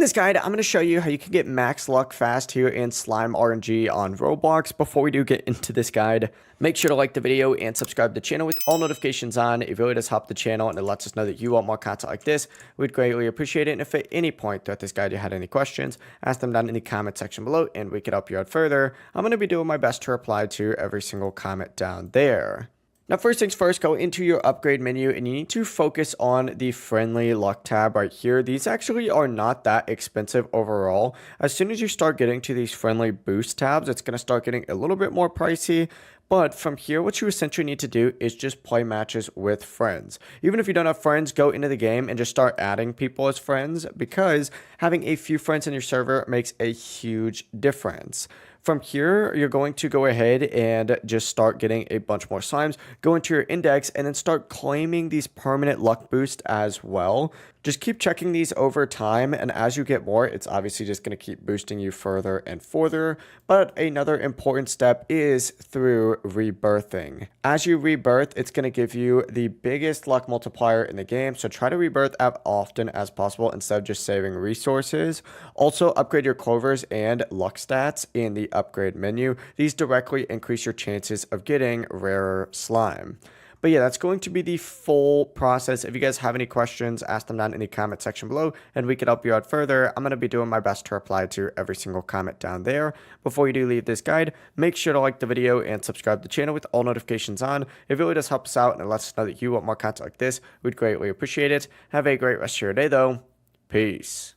this guide, I'm going to show you how you can get max luck fast here in slime RNG on Roblox. Before we do get into this guide, make sure to like the video and subscribe to the channel with all notifications on. It really does help the channel and it lets us know that you want more content like this. We'd greatly appreciate it. And if at any point throughout this guide you had any questions, ask them down in the comment section below and we can help you out further. I'm going to be doing my best to reply to every single comment down there. Now, first things first, go into your upgrade menu and you need to focus on the friendly luck tab right here. These actually are not that expensive overall. As soon as you start getting to these friendly boost tabs, it's going to start getting a little bit more pricey. But from here, what you essentially need to do is just play matches with friends. Even if you don't have friends, go into the game and just start adding people as friends, because having a few friends in your server makes a huge difference. From here, you're going to go ahead and just start getting a bunch more slimes, go into your index, and then start claiming these permanent luck boosts as well. Just keep checking these over time, and as you get more, it's obviously just going to keep boosting you further and further. But another important step is through rebirthing. As you rebirth, it's going to give you the biggest luck multiplier in the game, so try to rebirth as often as possible instead of just saving resources. Also, upgrade your clovers and luck stats in the upgrade menu. These directly increase your chances of getting rarer slime. But yeah, that's going to be the full process. If you guys have any questions, ask them down in the comment section below and we can help you out further. I'm going to be doing my best to reply to every single comment down there. Before you do leave this guide, make sure to like the video and subscribe to the channel with all notifications on. It really does help us out and it lets us know that you want more content like this. We'd greatly appreciate it. Have a great rest of your day though. Peace.